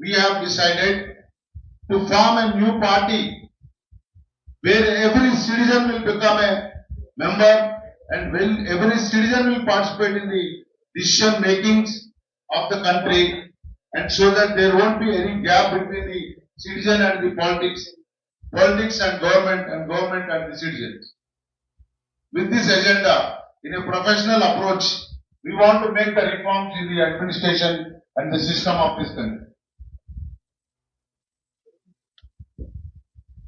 we have decided to form a new party where every citizen will become a member and every citizen will participate in the decision makings of the country, and so that there won't be any gap between the citizen and the politics and government and the citizens. With this agenda, in a professional approach, we want to make the reforms in the administration and the system of this country.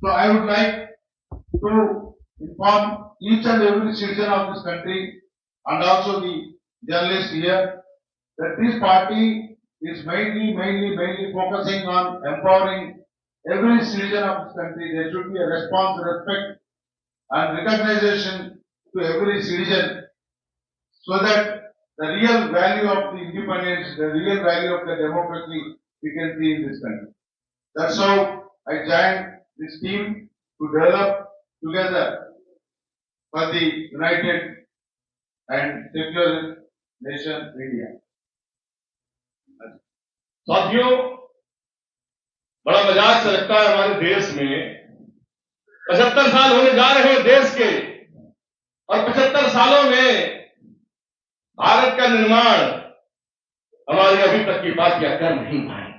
So I would like to inform each and every citizen of this country and also the journalists here that this party is mainly focusing on empowering every citizen of this country. There should be a response, respect and recognition to every citizen, so that the real value of the independence, the real value of the democracy we can see in this country. That's how I joined this team to develop together for the united and secular nation India. साथियों, बड़ा मजाक से लगता है हमारे देश में 75 साल होने जा रहे हैं देश के, और 75 सालों में भारत का निर्माण हमारी अभी तक की बात या कर नहीं पाए।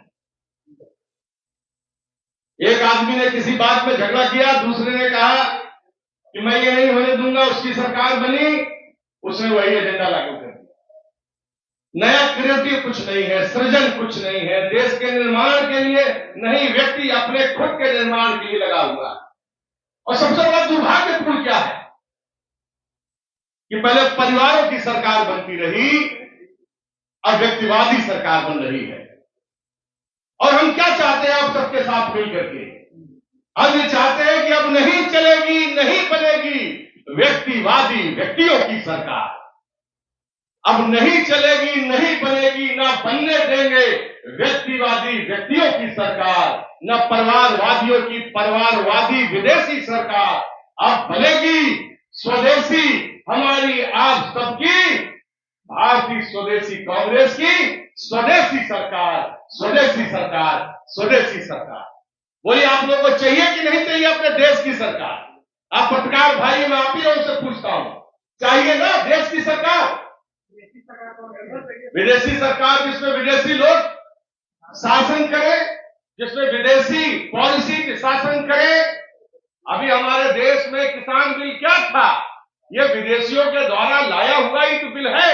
एक आदमी ने किसी बात में झगड़ा किया, दूसरे ने कहा कि मैं ये नहीं होने दूंगा, उसकी सरकार बनी, उसने वही एजेंडा लागू कर दिया। नया क्रिएटिव कुछ नहीं है, सृजन कुछ नहीं है, देश के निर्माण के लिए नहीं, व्यक्ति अपने खुद के निर्माण के लिए लगा हुआ है। और सबसे बड़ा दुर्भाग्यपूर्ण क्या है कि पहले परिवारों की सरकार बनती रही, अब व्यक्तिवादी सरकार बन रही है। और हम क्या चाहते हैं अब सबके साथ मिल करके? हम ये चाहते हैं कि अब नहीं चलेगी, नहीं बनेगी व्यक्तिवादी व्यक्तियों की सरकार। अब नहीं चलेगी, नहीं बनेगी, ना बनने देंगे व्यक्तिवादी व्यक्तियों की सरकार, न परिवारवादियों की परिवारवादी विदेशी सरकार। अब बनेगी स्वदेशी, हमारी आप सबकी भारतीय स्वदेशी कांग्रेस की स्वदेशी सरकार, स्वदेशी सरकार, स्वदेशी सरकार। बोलिए, आप लोगों को चाहिए कि नहीं चाहिए अपने देश की सरकार? आप पत्रकार भाई, मैं आप ही लोगों से पूछता हूं, चाहिए ना देश की सरकार? विदेशी सरकार जिसमें विदेशी लोग शासन करें, जिसमें विदेशी पॉलिसी शासन करें। अभी हमारे देश में किसान बिल क्या था? ये विदेशियों के द्वारा लाया हुआ ही तो बिल है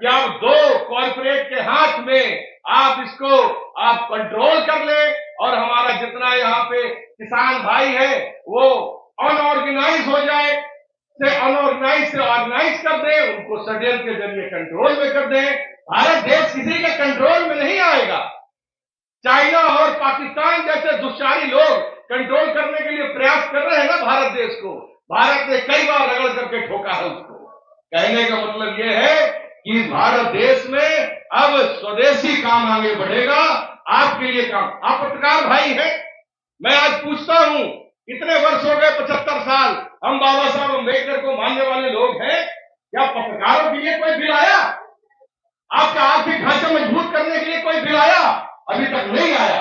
कि आप दो कॉर्पोरेट के हाथ में आप इसको आप कंट्रोल कर ले, और हमारा जितना यहाँ पे किसान भाई है वो अनऑर्गेनाइज हो जाए, से अनऑर्गेनाइज से ऑर्गेनाइज कर दे, उनको सडेल के जरिए कंट्रोल में कर दे। भारत देश किसी के कंट्रोल में नहीं आएगा। चाइना और पाकिस्तान जैसे दुष्चारी लोग कंट्रोल करने के लिए प्रयास कर रहे हैं ना भारत देश को। भारत ने कई बार रगड़ करके ठोका है उसको। कहने का मतलब यह है कि भारत देश में अब स्वदेशी काम आगे बढ़ेगा, आपके लिए काम। आप पत्रकार भाई हैं, मैं आज पूछता हूं, इतने वर्ष हो गए, 75 साल, हम बाबा साहब अम्बेडकर को मानने वाले लोग हैं, क्या पत्रकारों के लिए कोई बिल आया? आपका आर्थिक ढांचा मजबूत करने के लिए कोई बिल आया? अभी तक नहीं आया।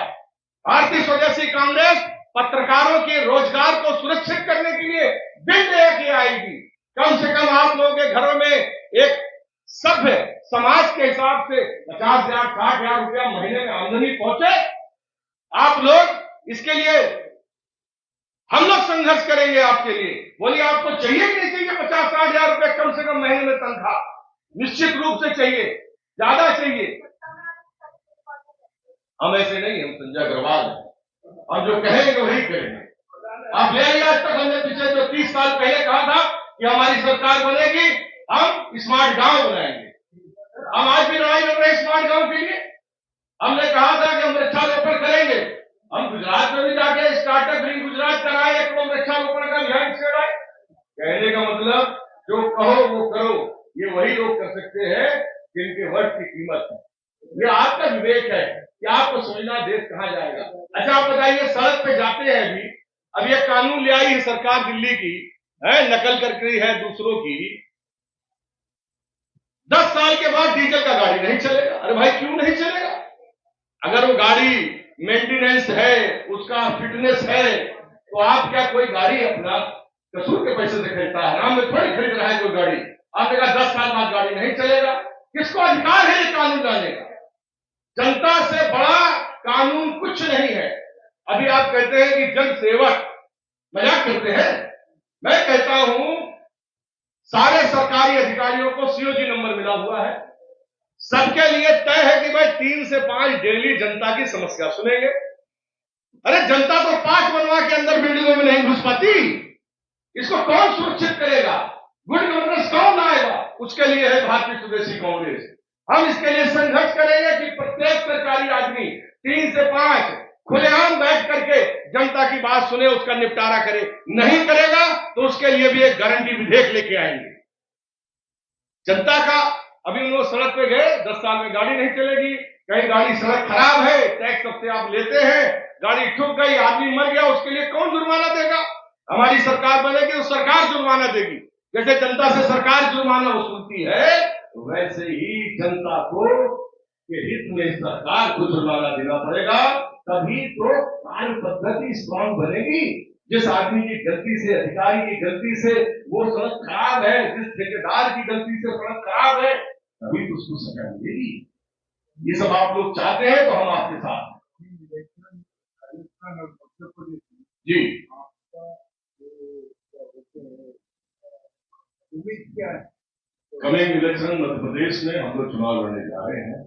भारतीय स्वदेशी कांग्रेस पत्रकारों के रोजगार को सुरक्षित करने के लिए बिल लेके आएगी। कम से कम आप लोगों के घरों में एक सभ्य समाज के हिसाब से 50,000 60,000 रुपया महीने में आमदनी पहुंचे। आप लोग इसके लिए, हम लोग संघर्ष करेंगे आपके लिए। बोलिए, आपको चाहिए कि नहीं चाहिए 50-60,000 रुपये कम से कम महीने में तनख्वाह? निश्चित रूप से चाहिए, ज्यादा चाहिए। हम ऐसे नहीं, हम संजय अग्रवाल हैं, हम जो कहेंगे वही करेंगे। आप ले आइए, आज तक हमने पिछले जो 30 साल पहले कहा था कि हमारी सरकार बनेगी, हम स्मार्ट गांव बनाएंगे। हम आज भी लड़ाई लड़ रहे हैं स्मार्ट गांव के लिए। हमने कहा था कि हम वृक्षारोपण करेंगे। हम गुजरात में भी जाके स्टार्टअप ग्रीन गुजरात कराए, एक वृक्षारोपण का अभियान छेड़ाए। कहने का मतलब, जो कहो वो करो, ये वही लोग कर सकते हैं जिनके वर्ड की कीमत है। ये आपका विवेक है कि आपको समझना देश कहां जाएगा। अच्छा, आप बताइए, सड़क पे जाते हैं अब ये कानून ले आई है सरकार दिल्ली की, है नकल करके है दूसरों की, 10 साल के बाद डीजल का गाड़ी नहीं चलेगा। अरे भाई, क्यों नहीं चलेगा? अगर वो गाड़ी मेंटेनेंस है, उसका फिटनेस है, तो आप क्या कोई गाड़ी अपना कसूर के पैसे से खरीदता है? आराम में थोड़ी खरीद रहा है कोई गाड़ी। आपने कहा 10 साल बाद गाड़ी नहीं चलेगा। किसको अधिकार है ये कानून लाने का? जनता से बड़ा कानून कुछ नहीं है। अभी आप कहते हैं कि जन सेवक, मजाक करते हैं। मैं कहता हूं सारे सरकारी अधिकारियों को सीओजी नंबर मिला हुआ है। सबके लिए तय है कि भाई 3 से 5 डेली जनता की समस्या सुनेंगे। अरे जनता तो 5 बनवा के अंदर बिल्डिंगों में नहीं घुस पाती। इसको कौन सुरक्षित करेगा? गुड गवर्नेंस कौन लाएगा? उसके लिए है भारतीय स्वदेशी कांग्रेस। हम इसके लिए संघर्ष करेंगे कि प्रत्येक सरकारी आदमी 3 से 5 खुलेआम बैठ करके जनता की बात सुने, उसका निपटारा करे। नहीं करेगा तो उसके लिए भी एक गारंटी विधेयक लेके आएंगे। जनता का अभी उन लोग सड़क पे गए, 10 साल में गाड़ी नहीं चलेगी। कहीं गाड़ी सड़क खराब है, टैक्स सबसे आप लेते हैं, गाड़ी ठुक गई, आदमी मर गया, उसके लिए कौन जुर्माना देगा? हमारी सरकार बनेगी तो सरकार जुर्माना देगी। जैसे जनता से सरकार जुर्माना वसूलती है, वैसे ही जनता को के हित में सरकार को जुर्माना देना पड़ेगा। तभी तो कार्य पद्धति स्ट्रॉन्ग बनेगी। जिस आदमी की गलती से, अधिकारी की गलती से वो सड़क खराब है, जिस ठेकेदार की गलती से सड़क खराब है, तभी तो उसको सजा मिलेगी। ये सब आप लोग चाहते हैं तो हम आपके साथ हैं। जी, कमिंग इलेक्शन मध्य प्रदेश में हम लोग चुनाव लड़ने जा रहे हैं।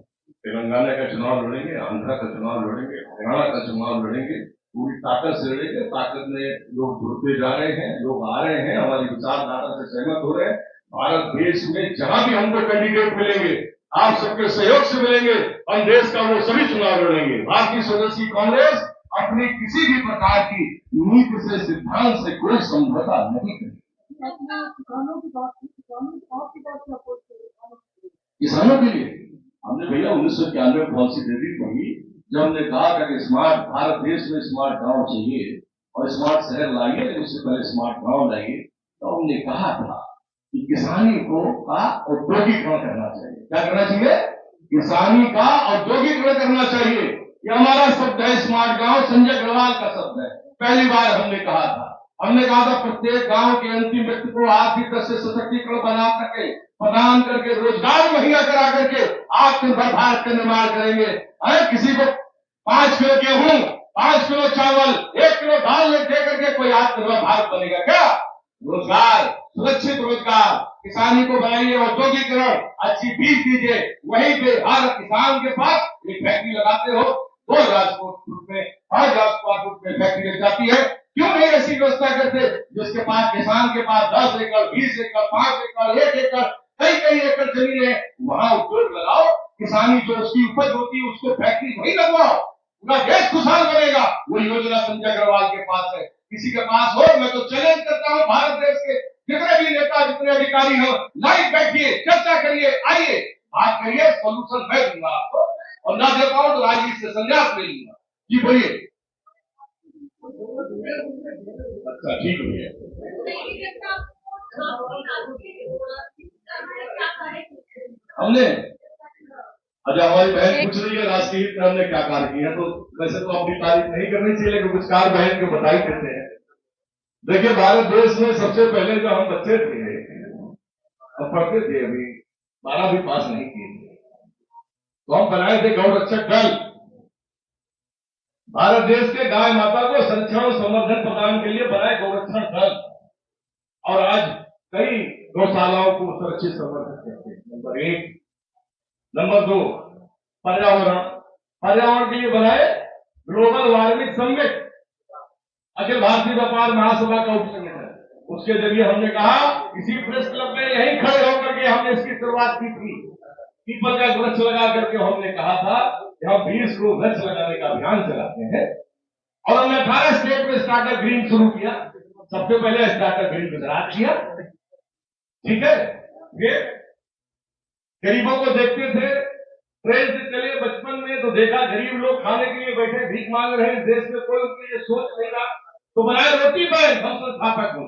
तेलंगाना का चुनाव लड़ेंगे, आंध्रा का चुनाव लड़ेंगे, हरियाणा का चुनाव लड़ेंगे। पूरी ताकत से लड़ेंगे। ताकत में लोग जुड़ते जा रहे हैं, लोग आ रहे हैं, हमारी विचारधारा से सहमत हो रहे हैं। भारत देश में जहां भी हमको कैंडिडेट मिलेंगे, आप सबके सहयोग से मिलेंगे, हम देश का वो सभी चुनाव लड़ेंगे। भारतीय स्वदेशी कांग्रेस अपनी किसी भी प्रकार की नीति से, सिद्धांत से कोई समझौता नहीं करेगी। किसानों के लिए हमने भैया 1991 पॉलिसी दे दी थी, जब हमने कहा था कि स्मार्ट भारत देश में स्मार्ट गांव चाहिए और स्मार्ट शहर लाइए, लेकिन उससे पहले स्मार्ट गांव लाइए। तो हमने कहा था कि किसानी को का औद्योगिकरण करना चाहिए। क्या करना चाहिए? किसानी का औद्योगिकरण करना चाहिए। ये हमारा शब्द है, स्मार्ट गांव संजय अग्रवाल का शब्द है। पहली बार हमने कहा था प्रत्येक गांव के अंतिम व्यक्ति को आर्थिक तरह से सशक्तिकरण बना सके, प्रदान करके रोजगार मुहैया करा करके आत्मनिर्भर भारत का निर्माण करेंगे। अरे किसी को 5 किलो गेहूं, 5 किलो चावल, 1 किलो दाल दे करके कोई आत्मनिर्भर भारत बनेगा क्या? रोजगार, सुरक्षित रोजगार, किसानी को बनाइए, औद्योगिकरण, अच्छी बीज दीजिए। वहीं पे हर किसान के पास एक फैक्ट्री लगाते हो, 2,000 स्क्वायर फुट में, 5,000 स्क्वायर फुट में फैक्ट्री लग जाती है। क्यों नहीं ऐसी व्यवस्था करते जिसके पास, किसान के पास 10 एकड़, 20 एकड़, 5 एकड़, 1 एकड़, कई एकड़ जमीन है, वहां उद्योग लगाओ। किसानी जो उसकी उपज होती है उसको फैक्ट्री वही लगवाओ, पूरा देश खुशहाल बनेगा। वो योजना संजय अग्रवाल के पास है, किसी के पास हो। मैं तो चैलेंज करता हूं भारत देश के जितने भी नेता, जितने अधिकारी हो, लाइव बैठिए, चर्चा करिए, आइए बात करिए, सोल्यूशन मैं दूंगा आपको। और ना दे पाओ तो राजनीति से संन्यास ले लूंगा। जी बोलिए। अच्छा ठीक है। हमने अच्छा, हमारी बहन पूछ रही है राष्ट्रीय हित में हमने क्या कार्य किया, तो वैसे तो अपनी तारीफ नहीं करनी चाहिए, लेकिन कुछ कार्य बहन को बता ही देते हैं। देखिए, भारत देश में सबसे पहले जो हम बच्चे थे और पढ़ते थे, अभी 12वीं पास नहीं किए थे, तो हम बनाए थे गौ रक्षक दल। भारत देश के गाय माता को संरक्षण और संवर्धन प्रदान के लिए बनाए गौरक्षण दल, और आज कई गौशालाओं को सुरक्षित संवर्धन करते हैं। नंबर 1। नंबर 2, पर्यावरण के लिए बनाए global warming summit, Akhil Bharatiya व्यापार महासभा का उपसंगठन। उसके जरिए हमने कहा, इसी प्रेस क्लब में यहीं खड़े होकर के हमने इसकी शुरुआत की थी। पीपल का वृक्ष लगा करके हमने कहा था कि हम 20 को वृक्ष लगाने का अभियान चलाते हैं, और हमने 18 स्टेट में स्टार्टअप ग्रीन शुरू किया। सबसे पहले स्टार्टअप ग्रीन गुजरात किया, ठीक है। फिर गरीबों को देखते थे, ट्रेन से चले बचपन में तो देखा गरीब लोग खाने के लिए बैठे भीख मांग रहे हैं, देश में कोई उनके लिए सोच नहीं रहा, तो बनाए रोटी बैंक, हम संस्थापक हूं।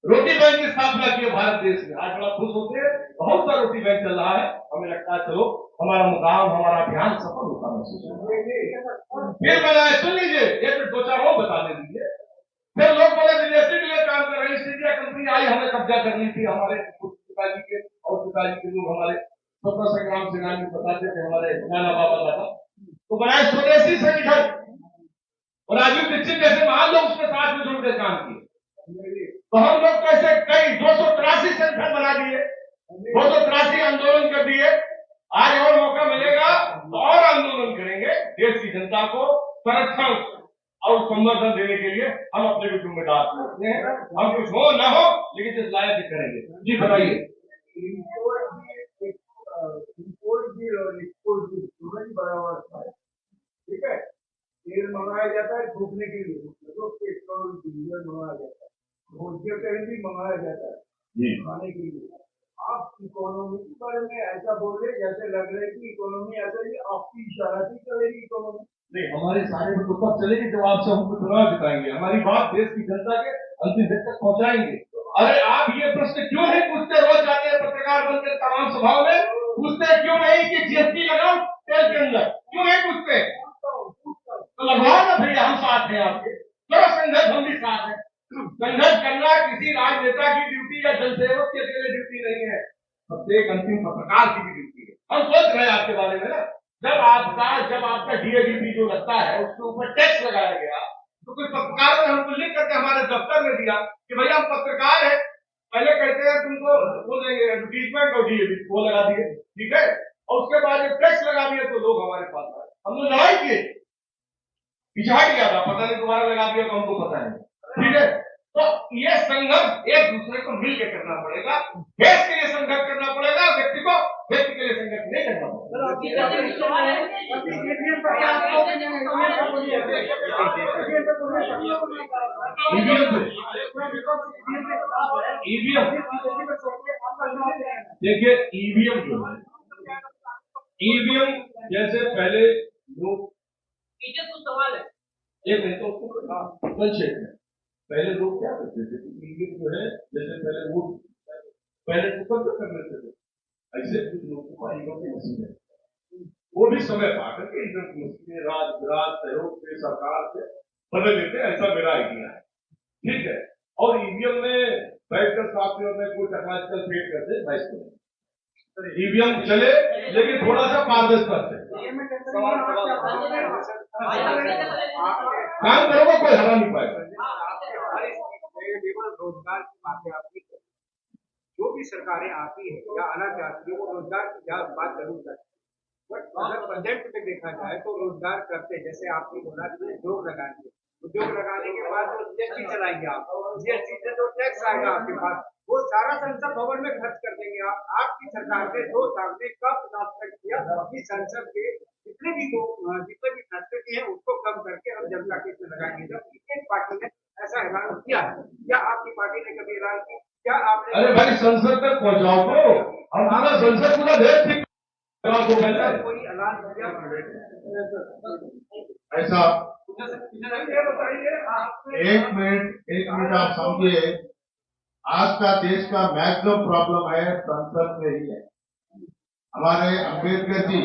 रोटी बैंक की स्थापना की है भारत देश में। आज बड़ा खुश होते हैं, बहुत सा रोटी बैंक चल रहा है। हमें लगता है चलो हमारा मुकाम, हमारा अभियान सफल होता महसूस होगा। फिर बनाए, सुन लीजिए, एक दो चार और बता दे दीजिए। फिर लोग बोले विदेशी के लिए काम कर रहे हैं, ईस्ट इंडिया कंपनी आई, हमें कब्जा करनी थी। हमारे पिताजी के और पिताजी के लोग हमारे स्वतंत्रता संग्राम सेनानी बताते थे, हमारे नाना बाबा दादा, तो बनाए स्वदेशी संगठन, और राजीव दीक्षित जैसे महान लोग उसके साथ में जुड़ के काम किए। तो हम लोग कैसे कई 283 संगठन बना दिए, 283 आंदोलन कर दिए। आज और मौका मिलेगा तो और आंदोलन करेंगे। देश की जनता को संरक्षण और संवर्धन देने के लिए हम अपने भी जिम्मेदार समझते हैं। हम कुछ हो न हो, लेकिन जिस लायक ही करेंगे। जी बताइए। इम्पोर्ट भी और एक्सपोर्ट भी दोनों ही बड़ा हुआ है। ठीक है, तेल मंगाया जाता है थूकने के लिए, तो पेट्रोल डीजल मंगाया जाता है, भोज्य तेल भी मंगाया जाता है खाने के लिए। आप इकोनॉमी के बारे में ऐसा बोल रहे जैसे लग रहा है कि इकोनॉमी ऐसा ही आपकी इशारा से चलेगी इकोनॉमी। नहीं, हमारे सारे में तो तब चलेगी जब आप सबको चुनाव जिताएंगे, हमारी बात देश की जनता के अंतिम तक पहुंचाएंगे। अरे आप ये प्रश्न क्यों नहीं पूछते? रोज जाते हैं पत्रकार बनकर तमाम सभाओं में, पूछते क्यों नहीं कि जीएसटी लगाओ तेल के अंदर? क्यों नहीं पूछते? तो लगवाओ ना भैया, हम साथ हैं आपके। करो संघर्ष, हम भी साथ हैं। संघर्ष करना किसी राजनेता की ड्यूटी या जनसेवक की अकेले ड्यूटी नहीं है, प्रत्येक अंतिम पत्रकार की भी ड्यूटी है। हम सोच रहे हैं आपके बारे में ना, जब आपका डीएडीपी जो लगता है उसके ऊपर टैक्स लगाया गया, तो कुछ पत्रकारों ने हमको लिख करके हमारे दफ्तर में दिया कि भैया हम पत्रकार है, पहले कहते हैं तुमको वो देंगे एडवर्टीजमेंट और डीएडीपी, वो लगा दिए, ठीक है, और उसके बाद जब टैक्स लगा दिया तो लोग हमारे पास आए। हम लोग लड़ाई किए, पिछाड़ गया था, पता नहीं दोबारा लगा दिया तो हमको पता नहीं, ठीक है। तो ये संघर्ष एक दूसरे को मिलकर करना पड़ेगा, देश के लिए संघर्ष करना पड़ेगा, व्यक्ति के लिए संघर्ष नहीं करना पड़ेगा। ईवीएम देखिए, ईवीएम जो है, ईवीएम जैसे पहले लोग, सवाल है एक नहीं तो संक्षेप में, पहले लोग क्या करते थे? ईवीएम जो है, जैसे पहले वोट पहले ऊपर कर लेते थे, ऐसे कुछ लोग ईवीएम की मशीन है, वो भी समय पा करके ईवीएम की मशीन रात सहयोग से सरकार से बदल लेते, ऐसा मेरा आइडिया है, ठीक है। और ईवीएम में बैठकर साथियों में कोई टेक्नोलॉजिकल फेड करते ईवीएम चले, लेकिन थोड़ा सा पारदर्शिता से काम करोगे, कोई हरा नहीं पाएगा। रोजगार की बातें आपकी जो भी सरकारें आती है या आना चाहती है, वो रोजगार की बात जरूर करती है। बट अगर प्रेजेंट में देखा जाए तो रोजगार करते, जैसे आपने बोला उद्योग लगाएंगे, उद्योग लगाने के बाद जो जीएसटी चलाएंगे आप, जीएसटी से जो टैक्स आएगा आपके पास, वो सारा संसद भवन में खर्च कर देंगे आप। आपकी सरकार ने 2 साल में कब अनाउंसमेंट किया कि संसद के जितने भी खर्चे किए हैं उसको कम करके हम जनता के इसमें लगाएंगे? जब एक पार्टी ने ऐसा ऐलान किया है, क्या आपकी पार्टी ने कभी ऐलान किया? क्या आपने? अरे भाई, संसद तक पहुंचाओ तो हमारा संसद पूरा देश ठीक कोई ऐलान किया ऐसा? एक मिनट आप समझिए, आज का देश का मैक्सिमम प्रॉब्लम है संसद में ही है। हमारे अम्बेडकर जी,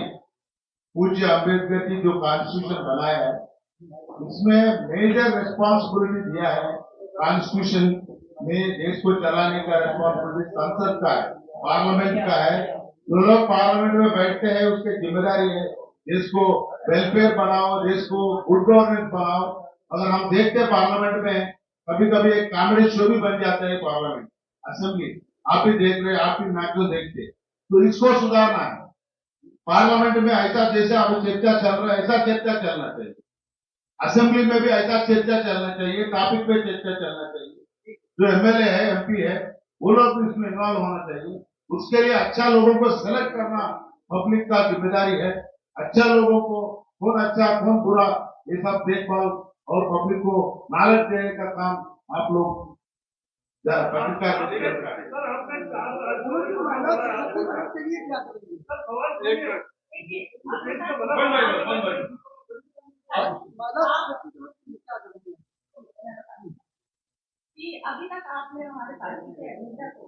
पूज्य अम्बेडकर जी जो कॉन्स्टिट्यूशन बनाया है, इसमें मेजर रिस्पॉन्सिबिलिटी दिया है। कॉन्स्टिट्यूशन में देश को चलाने का रिस्पॉन्सिबिलिटी संसद का है, पार्लियामेंट का है। जो लोग पार्लियामेंट में बैठते हैं उसकी जिम्मेदारी है देश को वेलफेयर बनाओ, देश को गुड गवर्नेंस बनाओ। अगर हम देखते हैं पार्लियामेंट में कभी कभी एक कॉमेडी शो भी बन जाता है पार्लियामेंट असेंबली, आप भी देख रहे, आप भी मैच देखते, तो इसको सुधारना है। पार्लियामेंट में ऐसा जैसे अभी चर्चा चल रहा है, ऐसा चर्चा चलना चाहिए। असेंबली में भी ऐसा चर्चा चलना चाहिए, टॉपिक पे चर्चा चलना चाहिए। जो एमएलए है, एमपी है, वो लोग भी इसमें इन्वॉल्व होना चाहिए। उसके लिए अच्छा लोगों को सेलेक्ट करना पब्लिक का जिम्मेदारी है। अच्छा लोगों को, कौन अच्छा कौन बुरा, ये सब देखभाल और पब्लिक को नॉलेज देने का काम आप लोग अभी तक आपने हमारे पार्टी के एजेंडा को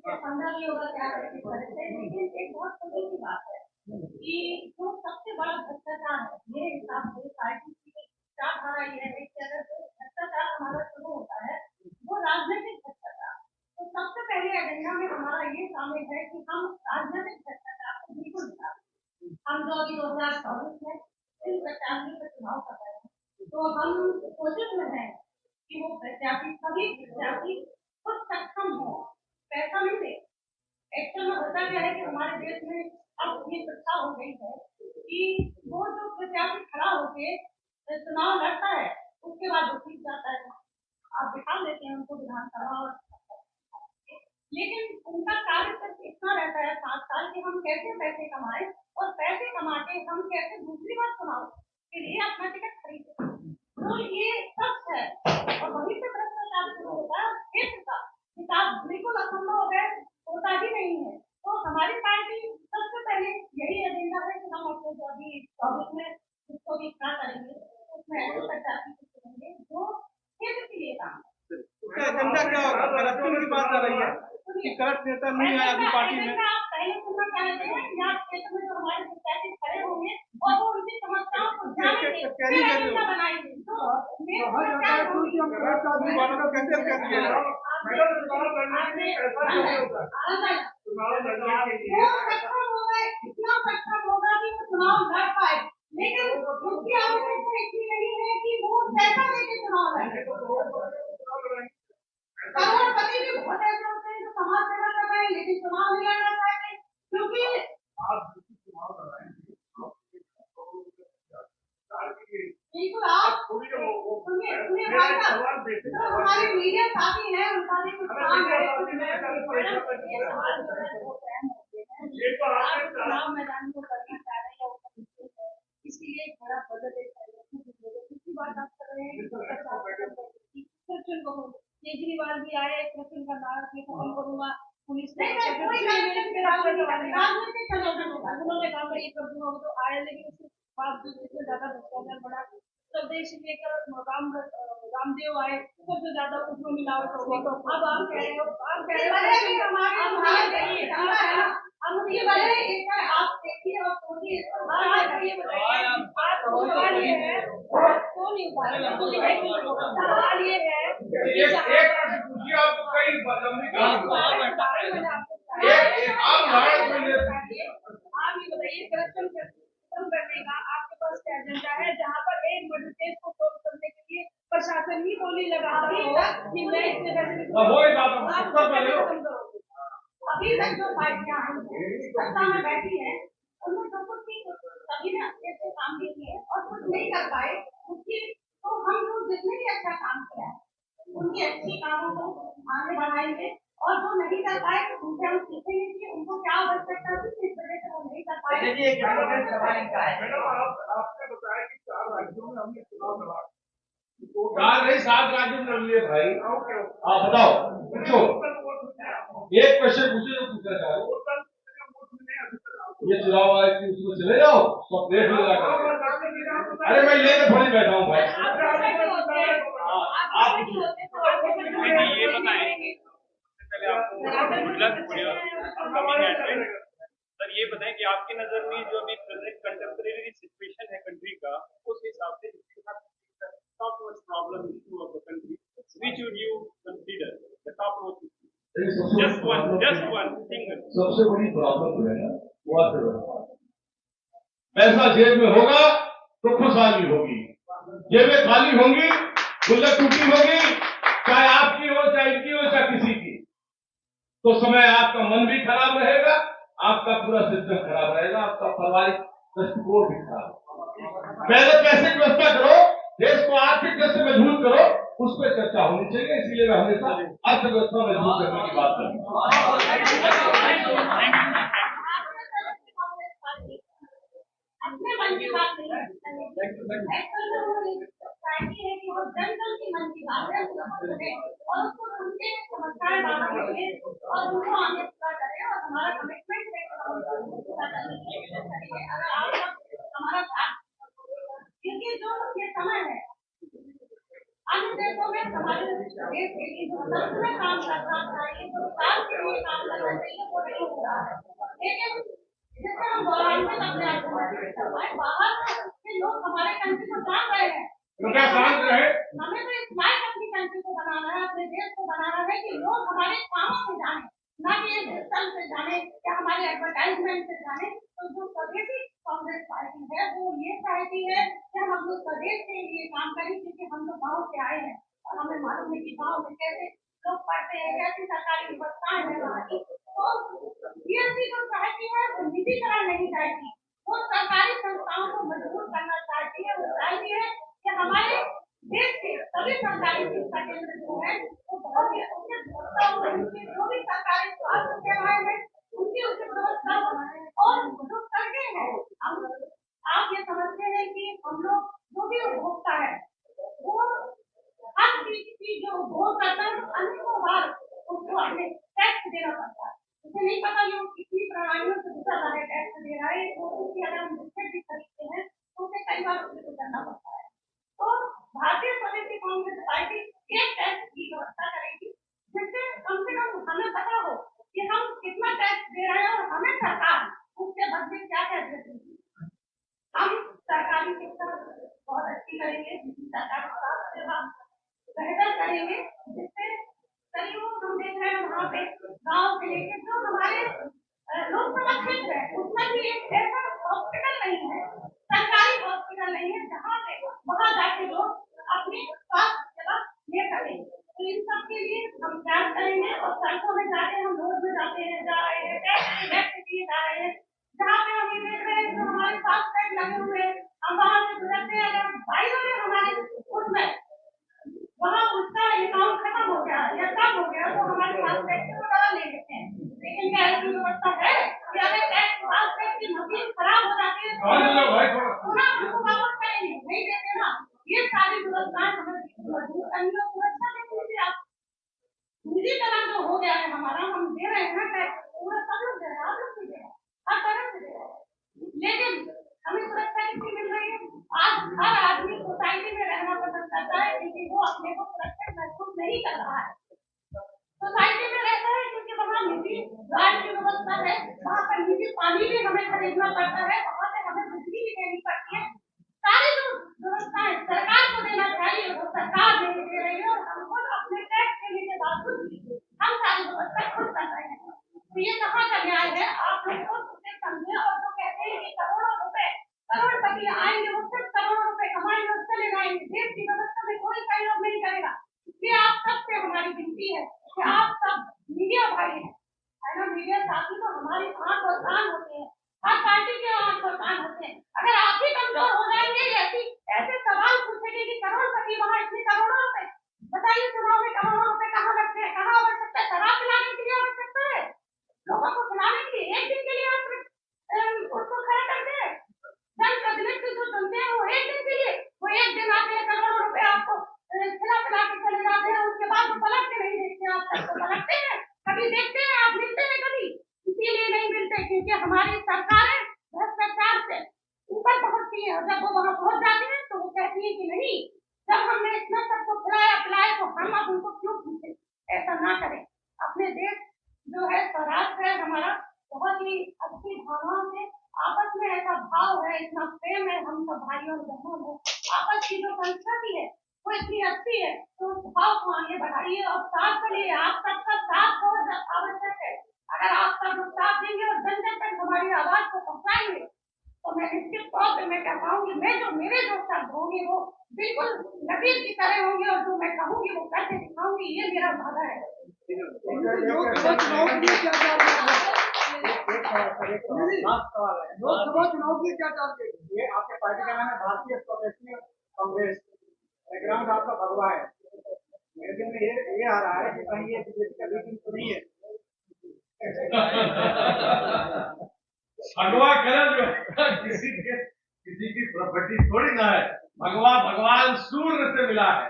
15 भी होगा क्या करते करते, लेकिन एक बहुत छोटी सी बात है कि जो सबसे बड़ा भ्रष्टाचार है मेरे हिसाब से पार्टी की विचारधारा ये है कि अगर कोई भ्रष्टाचार हमारा शुरू होता है वो राजनीतिक भ्रष्टाचार, तो सबसे पहले एजेंडा में हमारा ये शामिल है कि हम राजनीतिक भ्रष्टाचार को बिल्कुल हटा दें। हम जो अभी 2024 में इन प्रत्याशियों का चुनाव कर रहे हैं तो हम कोशिश में हैं कि वो प्रत्याशी सभी प्रत्याशी खुद सक्षम हो, पैसा नहीं दे। एक्चुअल में होता क्या है कि हमारे देश में अब ये प्रथा हो गई है कि वो जो प्रत्याशी खड़ा होके चुनाव लड़ता है उसके बाद वो जीत जाता है, आप बिठा लेते हैं उनको विधानसभा और, लेकिन उनका कार्य सिर्फ इतना रहता है 7 साल कि हम कैसे पैसे कमाएं और पैसे कमा के हम कैसे दूसरी बार चुनाव के लिए अपना टिकट खरीदें। तो ये सच है और वहीं से भ्रष्टाचार शुरू होता है। क्षेत्र का विकास बिल्कुल असंभव है, होता ही नहीं है। तो हमारी पार्टी सबसे पहले यही एजेंडा है कि हम अपने जो अभी 24 में जिसको भी इतना करेंगे उसमें ऐसे प्रत्याशी को चुनेंगे जो क्षेत्र के लिए काम करे। उसका एजेंडा क्या होगा? करप्शन की बात आ रही है कि करप्ट नेता नहीं आया अभी पार्टी में। आप पहले सुनना चाहते हैं या क्षेत्र में जो हमारे प्रत्याशी खड़े होंगे और वो उनकी समस्याओं को जानेंगे फिर एजेंडा बनाएंगे। तो कैसे करेंगे? इतना सक्षम होगा कि वो चुनाव लड़ पाए, लेकिन उसकी आवश्यकता इतनी नहीं है कि वो पैसा देके चुनाव लड़े। करोड़पति भी बहुत ऐसे होते हैं जो समाज सेवा कर रहे हैं लेकिन चुनाव नहीं लड़ना चाहते, क्योंकि बिल्कुल आप सुनिए सुनिए भाई साहब, जो हमारे मीडिया साथी हैं उनका भी कुछ काम है, ये सवाल जो है वो अहम होते हैं। आप चुनाव मैदान को करना चाह रहे हैं उसका निश्चित है, इसीलिए एक बड़ा बजट दूसरी बात आप कर रहे हैं करप्शन को केजरीवाल भी आए करप्शन का नारा खत्म करूंगा, पुलिस ने उन्होंने कहा मैं ये कर दूंगा, वो तो आया लेकिन उसके बावजूद इससे ज्यादा भ्रष्टाचार बढ़ा। स्वदेश लेकर रामदेव आए सबसे ज्यादा उसमें मिलावट हो गई। अब आप कह रहे हो आप कह रहे हो आप देखिए और सोचिए ये बताइए आप सवाल ये है क्यों नहीं उठा रहे, सवाल ये है पूछिए आपको कई आप ये बताइए करप्शन खत्म करने का आपके पास क्या एजेंडा है, जहाँ पर एक मर्डर केस को सोल्व करने के लिए प्रशासन ही बोली लगा रहा हो कि मैं इससे अभी तक जो पार्टियां सत्ता में बैठी हैं उनमें जो कुछ भी सभी ने अच्छे से काम भी किए और कुछ नहीं कर पाए उसकी, तो हम लोग जितने भी अच्छा काम किया है उनकी अच्छी कामों को आगे बढ़ाएंगे और जो नहीं कर पाए उनसे हम सीखेंगे कि उनको क्या आवश्यकता थी किस वजह से वो नहीं कर पाए। मैडम आपने बताया कि 4 राज्यों में हमने चुनाव लड़ा, 4 नहीं 7 राज्यों में लिए भाई। आप बताओ पूछो, एक क्वेश्चन पूछो जो पूछना चाहो। ये चुनाव आए कि उसमें चले जाओ सब देख लगा कर। अरे मैं लेके थोड़ी बैठा हूँ भाई। आप ये बताएं सर, ये बताएं कि आपकी नजर में जो अभी प्रेजेंट कंटेम्परेरी सिचुएशन है कंट्री का, उस हिसाब से top most problem issue of the country, which would you consider the top most issue? Just one single. सबसे बड़ी प्रॉब्लम जो है ना वो अर्थव्यवस्था। पैसा जेब में होगा तो खुशहाली होगी, जेबें खाली होंगी गुल्लक टूटी होगी, चाहे आपकी हो चाहे इनकी हो चाहे किसी की, तो समय आपका मन भी खराब रहेगा, आपका पूरा सिस्टम खराब रहेगा, आपका पारिवारिक दृष्टिकोण भी खराब। पहले पैसे की व्यवस्था करो, देश को आर्थिक दृष्टि से मजबूत करो, उस पर चर्चा होनी चाहिए। इसीलिए मैं हमेशा अर्थव्यवस्था मजबूत करने की बात अपने मन की बात नहीं है कि वो जन की मन की बात है और उसको सुन के समस्याएं बांटेंगे और उनको आगे पूरा करें और हमारा कमिटमेंट है अगर आप हमारा साथ, क्योंकि जो ये समय है अन्य देशों में हमारे देश के लिए जो सच में काम करना चाहिए, जो विकास के लिए काम करना चाहिए, वो नहीं हो रहा है। लेकिन जिससे हम गौरवान्वित अपने आप को महसूस कर पाए, बाहर के लोग हमारे कंट्री को जान रहे हैं। तो क्या शांत रहे? हमें तो इस लायक अपनी कंट्री को बनाना है, अपने देश को बनाना है कि लोग हमारे कामों में जाने, ना कि ये डिजिटल से जाने या हमारे एडवर्टाइजमेंट से जाने। तो जो स्वदेशी कांग्रेस पार्टी है वो ये चाहती है कि हम अपने स्वदेश के लिए काम करें, क्योंकि हम लोग गाँव से आए हैं और हमें मालूम है कि गाँव में कैसे लोग पढ़ते हैं, कैसी सरकारी व्यवस्थाएं हैं वहाँ की। तो बीएसपी जो चाहती है वो निजीकरण नहीं चाहती, वो सरकारी संस्थाओं को मजबूत करना चाहती है। वो चाहती है कि हमारे देश के सभी सरकारी शिक्षा केंद्र जो है वो बहुत ही उचित व्यवस्था हो, उनकी जो भी सरकारी स्वास्थ्य सेवाएं हैं उनकी उचित व्यवस्था हो। और जो सड़कें हैं, आप ये समझते हैं कि हम लोग जो भी उपभोक्ता है वो हर चीज की जो उपभोग करता है अनेकों बार उसको अपने टैक्स देना पड़ता है। उसे नहीं पता कि वो कितनी प्रणालियों से गुजर रहा है, टैक्स दे रहा है। उसकी अगर हम बिस्किट भी खरीदते हैं तो उसे कई बार उसे गुजरना पड़ता है। तो भारतीय स्वदेशी कांग्रेस पार्टी एक टैक्स की व्यवस्था करेगी जिससे कम से कम हमें पता हो कि हम कितना टैक्स दे रहे हैं और हमें सरकार उसके बदले क्या क्या देती है। हम सरकारी शिक्षा बहुत अच्छी करेंगे, सरकारी स्वास्थ्य सेवा बेहतर करेंगे, जिससे कई लोग हम देख रहे हैं वहाँ पे गाँव से लेके जो हमारे लोकसभा क्षेत्र है उसमें भी एक ऐसा हॉस्पिटल नहीं है, सरकारी हॉस्पिटल नहीं है जहाँ पे वहाँ जाके लोग अपनी स्वास्थ्य सेवा ले सकें। तो इन सब के लिए हम प्रयास करेंगे और सड़कों में जाके हम रोड में जाते हैं, जा रहे हैं, टैक्स के लिए जा रहे हैं, जहाँ पे हम ये देख रहे हैं जो हमारे पास टैग लगे हुए हैं, हम वहाँ से गुजरते हैं, अगर बाइलों में हमारे उसमें वहाँ उसका अकाउंट खत्म हो गया या कम हो गया तो हमारे पास टैक्स को डबल ले लेते हैं। लेकिन क्या ऐसी व्यवस्था है कि अगर टैक्स की मशीन खराब हो जाती है तो पुनः उसको वापस करेंगे, नहीं देते ना। ये सारी व्यवस्थाएं हमें मजबूत करनी है। सुरक्षा के लिए आप निजीकरण जो हो गया है हमारा, हम दे रहे हैं ना टैक्स, पूरा सब लोग दे रहे हैं, आप लोग भी दे रहे हैं, हर तरह से दे रहे हैं, लेकिन हमें सुरक्षा कितनी मिल रही है? आज हर आदमी सोसाइटी में रहना पसंद करता है क्योंकि वो अपने को सुरक्षित महसूस नहीं कर रहा है। सोसाइटी में रहता है क्योंकि वहाँ निजी गार्ड की व्यवस्था है, वहाँ पर निजी पानी भी हमें खरीदना पड़ता है, वहाँ पे हमें बिजली भी देनी पड़ती है। सारी जो व्यवस्थाएं सरकार को देना चाहिए वो सरकार नहीं दे रही है और हम खुद अपने टैक्स देने के बावजूद भी हम सारी व्यवस्था खुद कर रहे हैं। तो ये कहाँ का न्याय है? आप लोग खुद उसे समझे। और जो कहते हैं कि करोड़ों रुपए करोड़पति आएंगे वो सिर्फ करोड़ों रुपए कमाएंगे और चले जाएंगे, देश की व्यवस्था में कोई सहयोग नहीं करेगा। इसलिए आप सबसे हमारी विनती है कि आप सब मीडिया भाई हैं, है ना, मीडिया साथी तो हमारी आंख और कान होते हैं, हर पार्टी के आंख और कान होते हैं। अगर आप ही कमजोर हो जाएंगे, ऐसे सवाल पूछेंगे कि करोड़पति वहाँ इतने करोड़ों रुपए, बताइए चुनाव में करोड़ों रुपए कहाँ लगते हैं, कहाँ आवश्यकता है? शराब पिलाने के लिए आवश्यकता है, लोगों को खिलाने के लिए, एक दिन के लिए आप उसको खड़ा करते हैं। जनप्रतिनिधि जो चुनते हैं वो एक दिन के लिए, वो एक दिन आते हैं, करोड़ों रुपए आपको खिला पिला के चले जाते हैं, उसके बाद वो पलट के नहीं देखते। आप सबको पलटते हैं, कभी देखते हैं, आप मिलते हैं कभी? इसीलिए नहीं मिलते क्योंकि हमारी सरकारें भ्रष्टाचार से ऊपर पहुंचती है और जब वो वहां पहुंच जाते हैं तो वो कहती है कि नहीं, जब हमने इतना सबको खिलाया पिलाया तो हम अब उनको क्यों पूछे। ऐसा ना करें। अपने देश जो है स्वराष्ट्र है हमारा, बहुत ही अच्छी भावनाओं से आपस में ऐसा भाव है, इतना प्रेम है, हम सब भाइयों और बहनों में आपस की जो संस्कृति है वो इतनी अच्छी है। तो उस भाव को आगे बढ़ाइए और साथ चलिए। आप सबका साथ बहुत आवश्यक है। अगर आप सब लोग साथ देंगे और जन जन तक हमारी आवाज को पहुंचाएंगे तो मैं निश्चित तौर पर मैं कह पाऊंगी, मैं जो मेरे जो शब्द होंगे वो बिल्कुल नबीर की तरह होंगे और जो मैं कहूंगी वो करके दिखाऊंगी, ये मेरा वादा है। लोकसभा चुनाव के लिए क्या टारगेट? ये आपके पार्टी का नाम है भारतीय स्वदेशी कांग्रेस, बैकग्राउंड आपका भगवा है, मेरे दिल में ये आ रहा है कि कहीं ये बीजेपी का मीटिंग तो नहीं है। भगवा कलर जो है किसी की प्रॉपर्टी थोड़ी ना है। भगवा भगवान सूर्य से मिला है,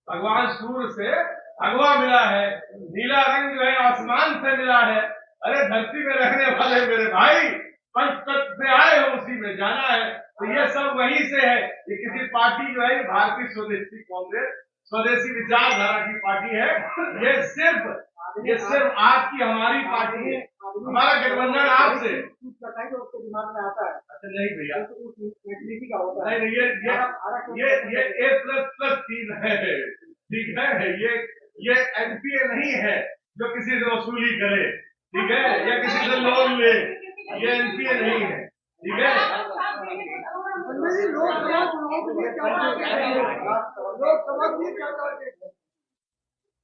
भगवान सूर्य से भगवा मिला है। नीला रंग जो है आसमान से मिला है। अरे धरती में रहने वाले मेरे भाई, पंचतत्व से आए हो उसी में जाना है। तो ये सब वहीं से है। ये किसी पार्टी जो है भारतीय स्वदेशी कांग्रेस स्वदेशी विचारधारा की पार्टी है। ये सिर्फ आपकी हमारी पार्टी है, हमारा गठबंधन आपसे। कुछ बताइए जो उसके दिमाग में आता है। अच्छा नहीं भैया, तो उस नेगेटिविटी का होता है। नहीं ये A++ चीज है, ठीक है। ये एनपीए नहीं है जो किसी से वसूली करे, ठीक है, या किसी से लोन ले, ये एनपीए नहीं है, ठीक है। लोकसभा चुनाव के लिए क्या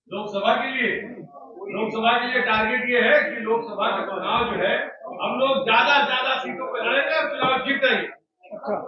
लोकसभा के लिए टारगेट ये है कि लोकसभा का चुनाव जो है हम लोग ज्यादा सीटों पर लड़ेंगे और चुनाव जीतेंगे।